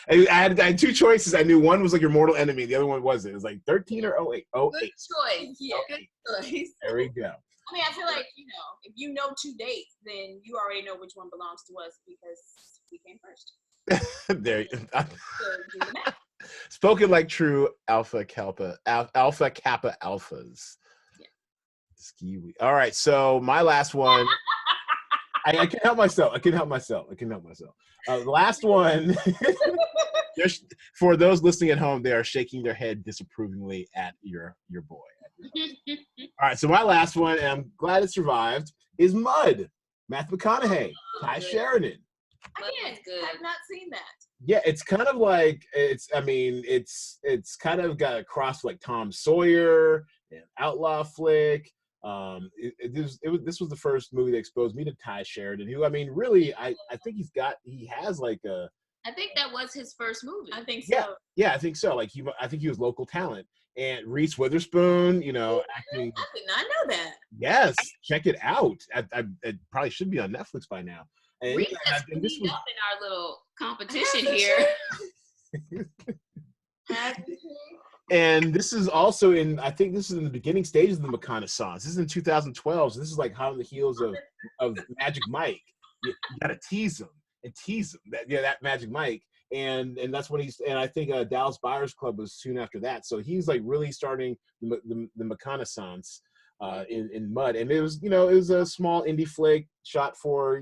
I had two choices. I knew one was like your mortal enemy. The other one wasn't. It was like 13 or 08. Good choice. Yeah. Good choice. There we go. I mean, I feel like, if you know two dates, then you already know which one belongs to us because we came first. There. So do the math. Spoken like true Alpha Kappa Alphas. Yeah. Ski. All right. So my last one. I can't help myself. The last one. For those listening at home, they are shaking their head disapprovingly at your boy. All right. So my last one, and I'm glad it survived, is Mud. Matthew McConaughey, Ty Sheridan. Again, I've not seen that. Yeah, it's kind of like it's kind of got a cross like Tom Sawyer and outlaw flick. This was the first movie that exposed me to Ty Sheridan, who really I think he has like a. I think that was his first movie. I think so. Yeah, I think so. Like I think he was local talent. And Reese Witherspoon, acting. I did not know that. Yes, check it out. It probably should be on Netflix by now. And Reese has cleaned up in our little competition here. And this is also I think this is in the beginning stages of the reconnaissance. This is in 2012. So this is like hot on the heels of Magic Mike. You gotta tease him and tease him. That Magic Mike. And that's when and I think Dallas Buyers Club was soon after that. So he's like really starting the reconnaissance in Mud. And it was a small indie flick shot for,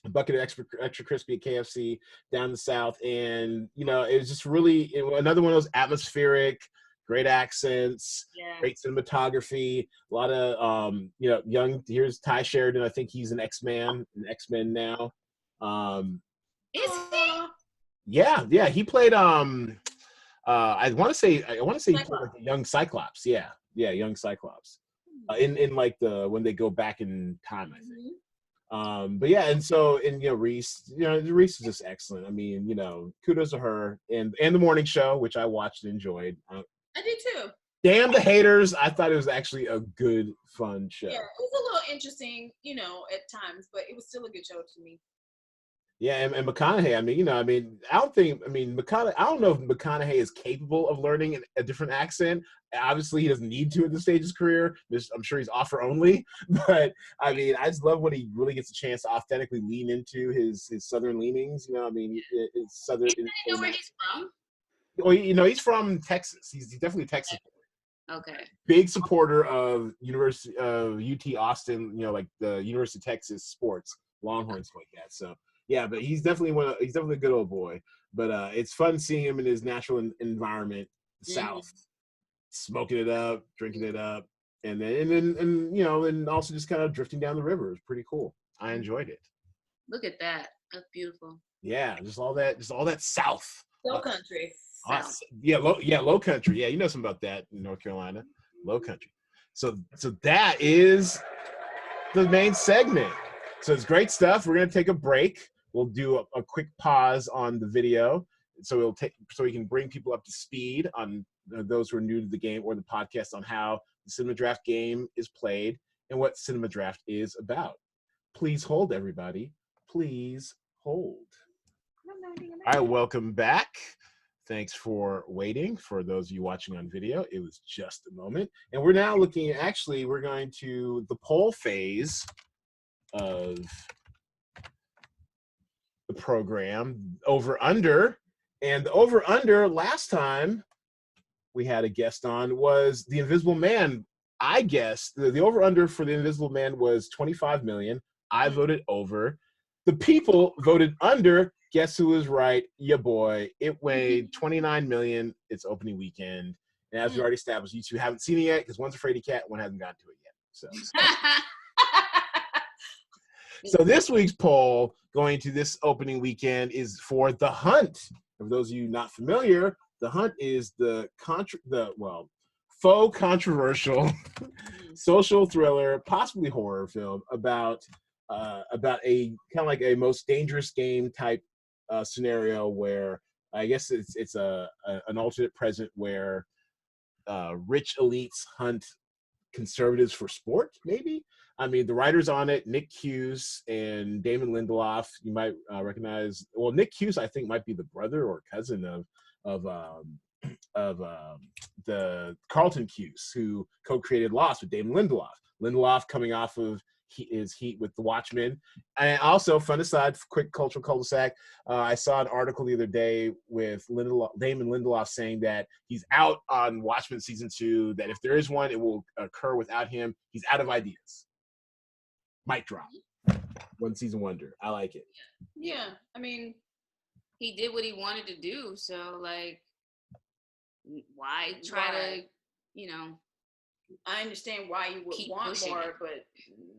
a bucket of extra crispy at KFC down the south, and it was just really another one of those atmospheric, great accents, great cinematography, a lot of young. Here's Ty Sheridan. I think he's an X-Men now. Is he? Yeah, he played. I want to say he played like the young Cyclops. Yeah, young Cyclops. In like when they go back in time, I think. But yeah, and Reese, Reese is just excellent. I mean, kudos to her and the morning show, which I watched and enjoyed. I did too. Damn the haters. I thought it was actually a good, fun show. Yeah, it was a little interesting, at times, but it was still a good show to me. Yeah, and McConaughey, I don't know if McConaughey is capable of learning a different accent. Obviously, he doesn't need to at this stage of his career. I'm sure he's offer only. But, I just love when he really gets a chance to authentically lean into his southern leanings. It's southern. You know where he's from? Well, he's from Texas. He's definitely a Texas boy. Okay. Big supporter of University of UT Austin, like the University of Texas sports, Longhorns like that. So. Yeah, but he's definitely a good old boy. But it's fun seeing him in his natural environment, the South, smoking it up, drinking it up, and also just kind of drifting down the river. It's pretty cool. I enjoyed it. Look at that. That's beautiful. Yeah, just all that South. Low country. Low country. Yeah, you know something about that in North Carolina, low country. So that is the main segment. So it's great stuff. We're gonna take a break. We'll do a quick pause on the video, so we can bring people up to speed on those who are new to the game or the podcast on how the Cinema Draft game is played and what Cinema Draft is about. Please hold, everybody. Please hold. All right, welcome back. Thanks for waiting. For those of you watching on video, it was just a moment. And we're now looking at, we're going to the poll phase of the program, over under. And the over under last time we had a guest on was the Invisible Man. I guess the over under for the Invisible Man was 25 million. I voted over. The people voted under. Guess who was right? Ya boy. It weighed 29 million. It's opening weekend. And as we already established, you two haven't seen it yet because one's a fraidy cat, one hasn't gotten to it yet. So this week's poll going to this opening weekend is for The Hunt. For those of you not familiar, The Hunt is faux controversial social thriller, possibly horror film about a kind of like a most dangerous game type scenario where I guess it's an alternate present where rich elites hunt conservatives for sport, maybe. The writers on it, Nick Hughes and Damon Lindelof, you might recognize. Well, Nick Hughes, I think, might be the brother or cousin of the Carlton Hughes, who co-created Lost with Damon Lindelof. Lindelof coming off of his heat with The Watchmen. And also, fun aside, quick cultural cul-de-sac, I saw an article the other day with Damon Lindelof saying that he's out on Watchmen season 2, that if there is one, it will occur without him. He's out of ideas. Mic drop. One season wonder. I like it. Yeah, he did what he wanted to do, so why try to, I understand why you would want more, but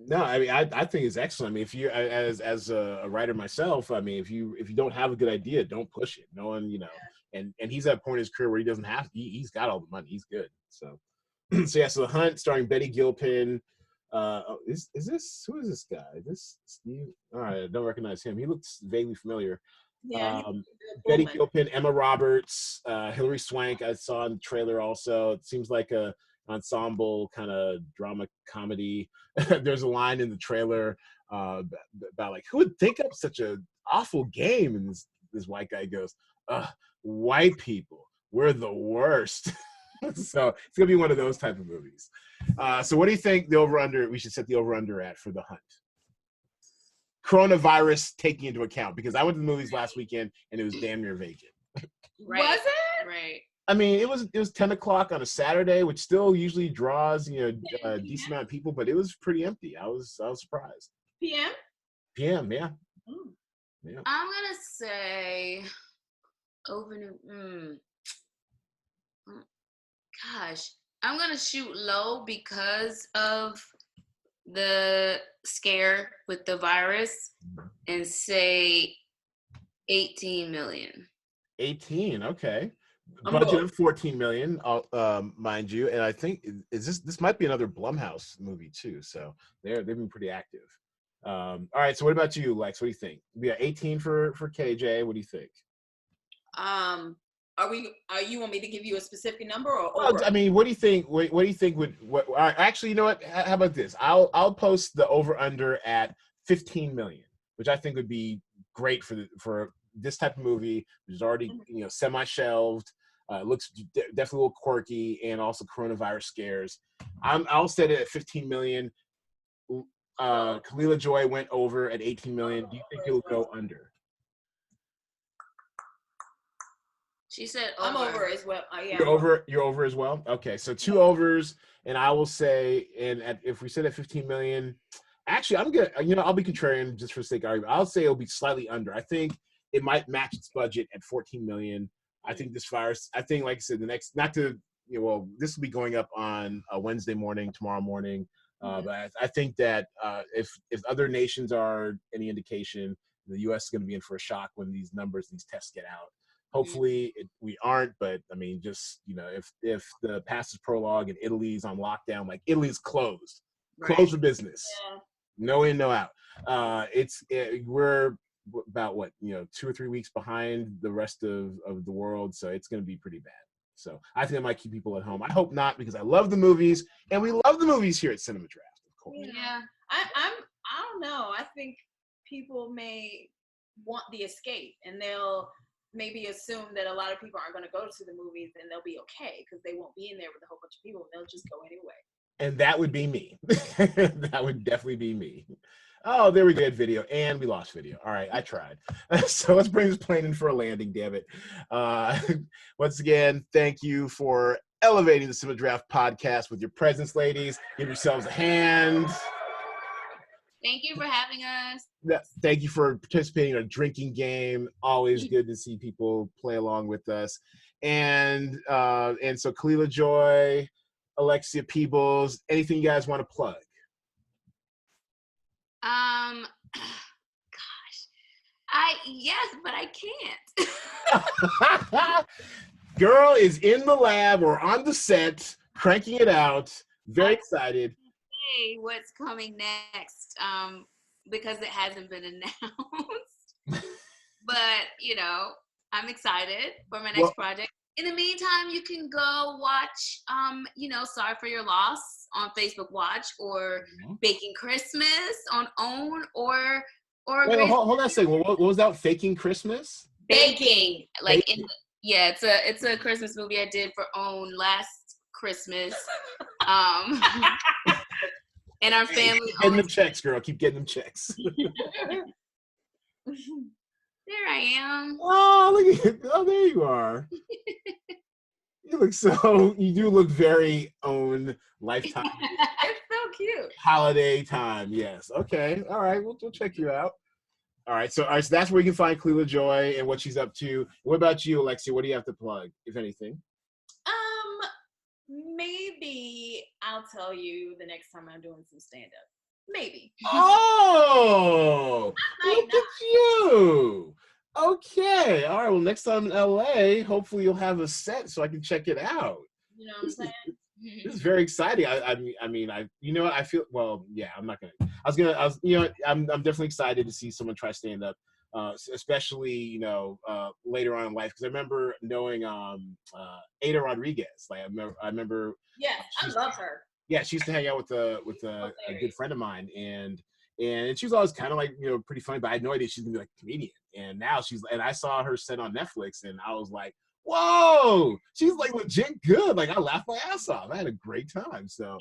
no, I think it's excellent. If you, as a writer myself, if you don't have a good idea, don't push it. No one, and he's at a point in his career where he doesn't have. He's got all the money. He's good. So, so The Hunt, starring Betty Gilpin. Who is this guy? This Steve? All right, I don't recognize him. He looks vaguely familiar. Yeah. Betty Gilpin, Emma Roberts, Hilary Swank. I saw in the trailer also. It seems like a ensemble kind of drama comedy. There's a line in the trailer about who would think up such a awful game, and this white guy goes, white people. we're the worst. So it's gonna be one of those type of movies. So what do you think the over/under? We should set the over/under at for The Hunt. Coronavirus taking into account, because I went to the movies last weekend and it was damn near vacant. Right. Was it? Right. I mean, it was 10 o'clock on a Saturday, which still usually draws a decent amount of people, but it was pretty empty. I was surprised. PM? PM, yeah. Mm. Yeah. I'm gonna say over. Gosh, I'm gonna shoot low because of the scare with the virus, and say 18 million. 18, okay. I'm Budget low. of 14 million, mind you, and I think this might be another Blumhouse movie too. So they've been pretty active. All right, so what about you, Lex? What do you think? We got 18 for KJ. What do you think? You want me to give you a specific number or Well, over? I mean, what do you think? What do you think would? Actually, you know what? How about this? I'll post the over under at 15 million, which I think would be great for this type of movie, which is already semi shelved. Looks definitely a little quirky, and also coronavirus scares. I'll set it at 15 million. Kalila Joy went over at 18 million. Do you think it'll go under? She said over. I'm over as well. Yeah. You're over as well. Okay, so 2 overs, and I will say, if we sit at 15 million, actually, I'm gonna, I'll be contrarian just for the sake of argument. I'll say it'll be slightly under. I think it might match its budget at 14 million. I think this virus. I think, like I said, this will be going up on Wednesday morning, tomorrow morning. But I think that if other nations are any indication, the U.S. is going to be in for a shock when these tests get out. Hopefully we aren't, but I mean, just if the past is prologue and Italy's on lockdown, like Italy's closed for business, no in, no out. We're about 2 or 3 weeks behind the rest of the world, so it's going to be pretty bad. So I think I might keep people at home. I hope not, because I love the movies, and we love the movies here at Cinema Draft, of course. Yeah, I don't know. I think people may want the escape, and they'll maybe assume that a lot of people aren't going to go to the movies, and they'll be okay because they won't be in there with a whole bunch of people, and they'll just go anyway. And that would be me. That would definitely be me. Oh, there we go. Video, and we lost video. All right, I tried. So let's bring this plane in for a landing, damn it. Once again, thank you for elevating the Cinema Draft podcast with your presence, ladies. Give yourselves a hand. Thank you for having us. Thank you for participating in a drinking game. Always good to see people play along with us. And so Kalila Joy, Alexia Peebles, anything you guys want to plug? Yes, but I can't. Girl is in the lab or on the set, cranking it out. Very excited. Hey, what's coming next? Because it hasn't been announced. But I'm excited for my next project. In the meantime, you can go watch Sorry for Your Loss on Facebook Watch, or Baking Christmas on OWN, or wait, hold on a second. What was that? Faking Christmas? Baking. It's a Christmas movie I did for OWN last Christmas. And our family. Keep getting them checks, girl. Keep getting them checks. There I am. Oh, look at you. Oh, there you are. You do look very OWN Lifetime. It's so cute. Holiday time, yes. Okay, all right. We'll check you out. All right, so that's where you can find Kalila Joy and what she's up to. What about you, Alexia? What do you have to plug, if anything? Maybe I'll tell you the next time I'm doing some stand-up. Maybe. Oh, look at you. Okay, all right. Well, next time in LA, hopefully you'll have a set so I can check it out. You know what I'm saying? This is very exciting. I feel, well, yeah, I'm not gonna. I'm definitely excited to see someone try stand up, especially later on in life, because I remember knowing Ada Rodriguez. Like I remember. Yeah, I love her. Yeah, she used to hang out with a good friend of mine, and she was always kind of like pretty funny, but I had no idea she's gonna be like a comedian. And now and I saw her set on Netflix, and I was like, Whoa, she's like legit good. Like I laughed my ass off. I had a great time. So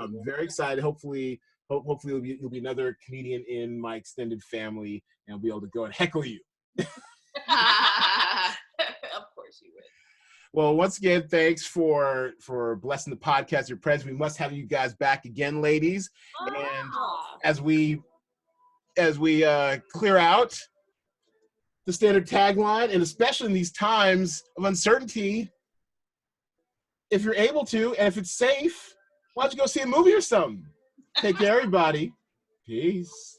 I'm very excited. Hopefully you'll be another comedian in my extended family, and I'll be able to go and heckle you. Of course you would. Well, once again, thanks for blessing the podcast, your presence. We must have you guys back again, ladies. And as we clear out the standard tagline, and especially in these times of uncertainty, if you're able to, and if it's safe, why don't you go see a movie or something? Take care, everybody. Peace.